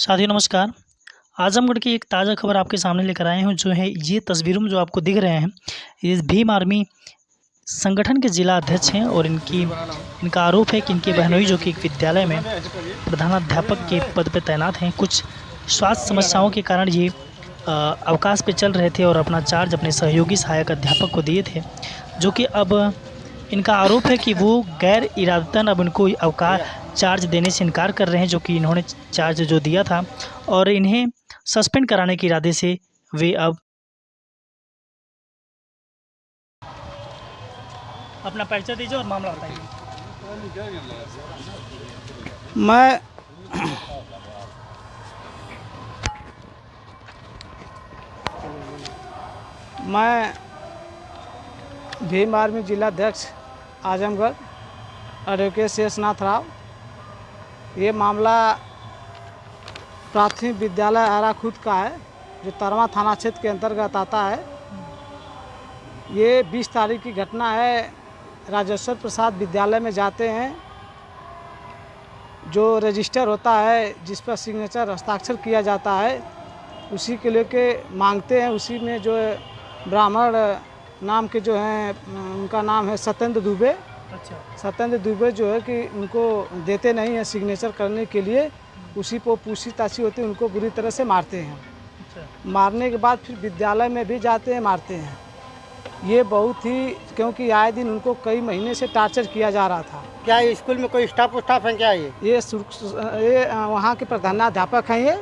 साथियों नमस्कार। आजमगढ़ की एक ताज़ा खबर आपके सामने लेकर आए हूँ जो है ये तस्वीरों में जो आपको दिख रहे हैं, ये भीम आर्मी संगठन के जिला अध्यक्ष हैं और इनका आरोप है कि इनके बहनोई जो कि एक विद्यालय में प्रधानाध्यापक के पद पर तैनात हैं, कुछ स्वास्थ्य समस्याओं के कारण ये अवकाश पे चल रहे थे और अपना चार्ज अपने सहयोगी सहायक अध्यापक को दिए थे, जो कि अब इनका आरोप है कि वो गैर इरादतन अब इनको अवकाश चार्ज देने से इनकार कर रहे हैं, जो कि इन्होंने चार्ज जो दिया था और इन्हें सस्पेंड कराने के इरादे से वे अब अपना परिचय दीजिए और मामला बताइए। मैं भीम आर्मी जिलाध्यक्ष आजमगढ़ एडवोकेट शेषनाथ राव। ये मामला प्राथमिक विद्यालय आराखुद का है, जो तरवा थाना क्षेत्र के अंतर्गत आता है। ये 20 तारीख की घटना है। राजेश्वर प्रसाद विद्यालय में जाते हैं, जो रजिस्टर होता है जिस पर सिग्नेचर हस्ताक्षर किया जाता है, उसी के लेके मांगते हैं। उसी में जो ब्राह्मण नाम के जो हैं, उनका नाम है सत्येंद्र दुबे। अच्छा। सत्येंद्र दुबे जो है कि उनको देते नहीं हैं सिग्नेचर करने के लिए। उसी को पूछताछ होती है, उनको बुरी तरह से मारते हैं। अच्छा। मारने के बाद फिर विद्यालय में भी जाते हैं, मारते हैं। ये बहुत ही, क्योंकि आए दिन उनको कई महीने से टार्चर किया जा रहा था। क्या स्कूल में कोई स्टाफ है क्या? ये वहाँ के प्रधानाध्यापक हैं। ये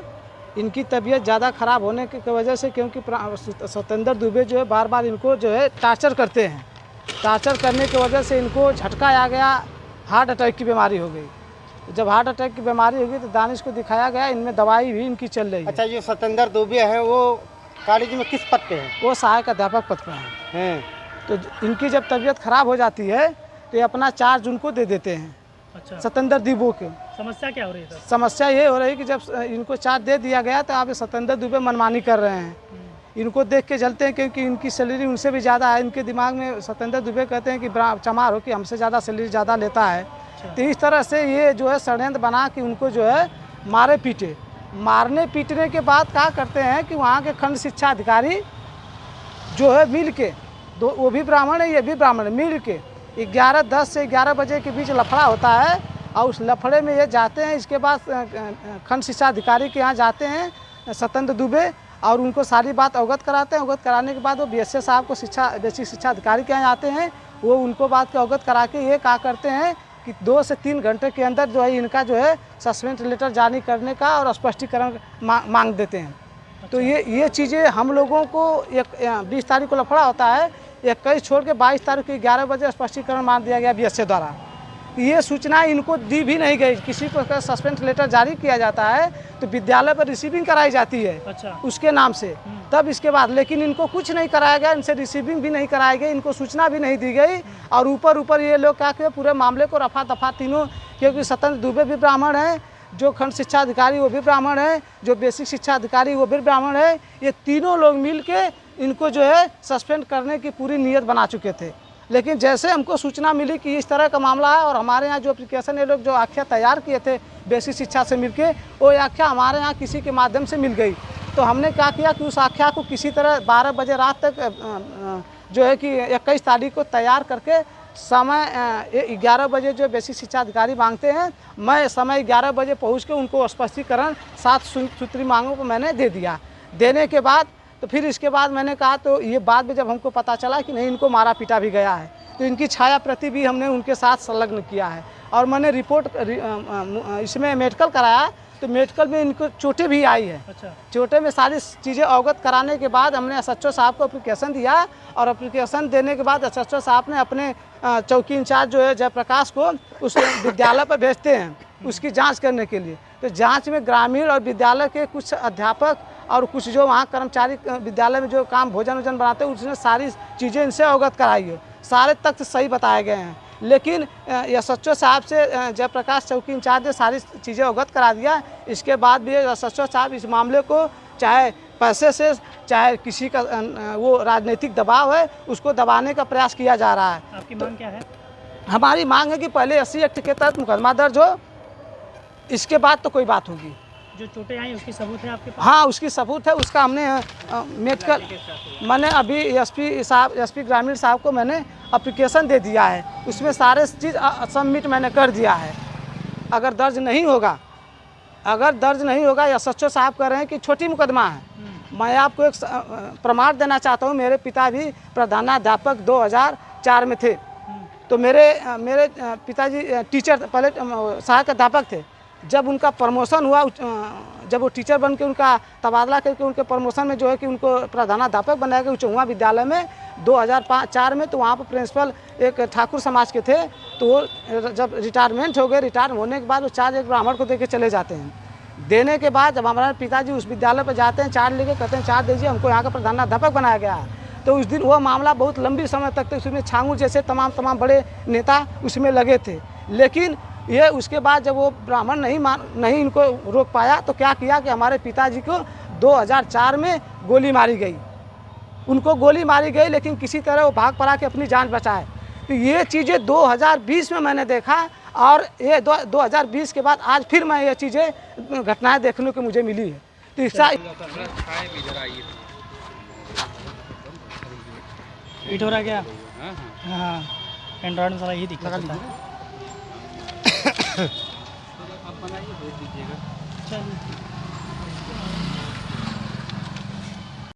इनकी तबीयत ज़्यादा ख़राब होने की वजह से, क्योंकि सत्येंद्र दुबे जो है बार बार इनको जो है टार्चर करते हैं। टार्चर करने की वजह से इनको झटका आ गया, हार्ट अटैक की बीमारी हो गई। जब हार्ट अटैक की बीमारी हो गई तो दानिश को दिखाया गया, इनमें दवाई भी इनकी चल रही है। अच्छा, ये सत्येंद्र दुबे है, वो कॉलेज में किस पद पे है? वो सहायक अध्यापक पद पर हैं। तो इनकी जब तबीयत खराब हो जाती है तो ये अपना चार्ज उनको दे देते हैं। अच्छा। सत्येंद्र दुबे के। समस्या क्या हो रही है? समस्या ये हो रही है कि जब इनको चार्ज दे दिया गया तो आप सत्येंद्र दुबे मनमानी कर रहे हैं। इनको देख के जलते हैं, क्योंकि इनकी सैलरी उनसे भी ज़्यादा है। इनके दिमाग में सत्येंद्र दुबे कहते हैं कि चमार हो कि हमसे ज़्यादा सैलरी ज़्यादा लेता है। तो इस तरह से ये जो है षड्यंत्र बना कि उनको जो है मारे पीटे। मारने पीटने के बाद क्या करते हैं कि वहाँ के खंड शिक्षा अधिकारी जो है मिल के, दो वो भी ब्राह्मण है, ये भी ब्राह्मण है, मिल के 10 से 11 बजे के बीच लफड़ा होता है और उस लफड़े में ये जाते हैं। इसके बाद खंड शिक्षा अधिकारी के यहाँ जाते हैं सत्येंद्र दुबे और उनको सारी बात अवगत कराते हैं। अवगत कराने के बाद वो बीएसए साहब को बेसिक शिक्षा अधिकारी के यहाँ जाते हैं। वो उनको बात को अवगत करा के ये क्या करते हैं कि 2 से 3 घंटे के अंदर जो है इनका जो है सस्पेंड लेटर जारी करने का और स्पष्टीकरण मांग देते हैं। तो ये चीज़ें हम लोगों को 20 तारीख को लफड़ा होता है, 21 छोड़ के 22 तारीख को 11 बजे स्पष्टीकरण मान दिया गया बीएसए द्वारा। ये सूचना इनको दी भी नहीं गई। किसी को सस्पेंड लेटर जारी किया जाता है तो विद्यालय पर रिसीविंग कराई जाती है। अच्छा। उसके नाम से तब इसके बाद, लेकिन इनको कुछ नहीं कराया गया, इनसे रिसीविंग भी नहीं कराई गई, इनको सूचना भी नहीं दी गई। और ऊपर ये लोग क्या किए, पूरे मामले को रफा दफा तीनों, क्योंकि सत्येंद्र दुबे भी ब्राह्मण है, जो खंड शिक्षा अधिकारी वो भी ब्राह्मण है, जो बेसिक शिक्षा अधिकारी वो भी ब्राह्मण है। ये तीनों लोग मिल के इनको जो है सस्पेंड करने की पूरी नीयत बना चुके थे। लेकिन जैसे हमको सूचना मिली कि इस तरह का मामला है और हमारे यहाँ जो एप्लीकेशन ये लोग जो आख्या तैयार किए थे बेसिक शिक्षा से मिलके, वो आख्या हमारे यहाँ किसी के माध्यम से मिल गई। तो हमने क्या किया कि उस आख्या को किसी तरह 12 बजे रात तक जो है कि 21 तारीख को तैयार करके समय 11 बजे जो बेसिक शिक्षा अधिकारी मांगते हैं, मैं समय 11 बजे पहुँच के उनको स्पष्टीकरण 7 सूत्री मांगों को मैंने दे दिया। देने के बाद तो फिर इसके बाद मैंने कहा, तो ये बाद में जब हमको पता चला कि नहीं इनको मारा पीटा भी गया है, तो इनकी छाया प्रति भी हमने उनके साथ संलग्न किया है। और मैंने रिपोर्ट इसमें मेडिकल कराया, तो मेडिकल में इनको चोटें भी आई है। अच्छा। चोटें में सारी चीज़ें अवगत कराने के बाद हमने एसएचओ साहब को एप्लीकेशन दिया और एप्लीकेशन देने के बाद एसएचओ साहब ने अपने चौकी इंचार्ज जो है जयप्रकाश को उस विद्यालय पर भेजते हैं उसकी जांच करने के लिए। तो जांच में ग्रामीण और विद्यालय के कुछ अध्यापक और कुछ जो वहाँ कर्मचारी विद्यालय में जो काम भोजन वोजन बनाते हैं, उसने सारी चीज़ें इनसे अवगत कराई है। सारे तथ्य सही बताए गए हैं। लेकिन एसएचओ साहब से जयप्रकाश चौकी इंचार्ज ने सारी चीज़ें अवगत करा दिया। इसके बाद भी एसएचओ साहब इस मामले को चाहे पैसे से चाहे किसी का वो राजनीतिक दबाव है, उसको दबाने का प्रयास किया जा रहा है। आपकी मांग क्या है? हमारी मांग है कि पहले 80 एक्ट के तहत मुकदमा दर्ज हो, इसके बाद तो कोई बात होगी। जो चोटें आई उसकी सबूत है आपके पास? हाँ, उसकी सबूत है, उसका हमने मेडिकल, मैंने अभी एसपी ग्रामीण साहब को मैंने एप्लीकेशन दे दिया है, उसमें सारे चीज़ सबमिट मैंने कर दिया है। अगर दर्ज नहीं होगा SHO साहब कह रहे हैं कि छोटी मुकदमा है। मैं आपको एक प्रमाण देना चाहता हूँ, मेरे पिता भी प्रधानाध्यापक 2004 में थे। तो मेरे पिताजी टीचर पहले सहायक अध्यापक थे। जब उनका प्रमोशन हुआ, जब वो टीचर बन के उनका तबादला करके उनके प्रमोशन में जो है कि उनको प्रधानाध्यापक बनाया गया चौवा विद्यालय में 2004 में, तो वहाँ पर प्रिंसिपल एक ठाकुर समाज के थे। तो वो जब रिटायरमेंट हो गए, रिटायर होने के बाद वो चार्ज एक ब्राह्मण को दे के चले जाते हैं। देने के बाद जब हमारे पिताजी उस विद्यालय पर जाते हैं, चार्ज लेके कहते हैं चार्ज दीजिए, हमको यहाँ का प्रधानाध्यापक बनाया गया है। तो उस दिन वो मामला बहुत लंबी समय तक उसमें छांगू जैसे तमाम बड़े नेता उसमें लगे थे। लेकिन ये उसके बाद जब वो ब्राह्मण नहीं इनको रोक पाया, तो क्या किया कि हमारे पिताजी को 2004 में गोली मारी गई। उनको गोली मारी गई, लेकिन किसी तरह वो भाग पड़ा के अपनी जान बचाए। तो ये चीज़ें 2020 में मैंने देखा, और ये 2020 के बाद आज फिर मैं ये चीज़ें घटनाएं देखने को मुझे मिली है। तो इसका हिट हो रहा क्या? हाँ, एंड्रॉइड में सारा यही दिक्कत होता है। अब बनाइए, भेज दीजिएगा। चलिए।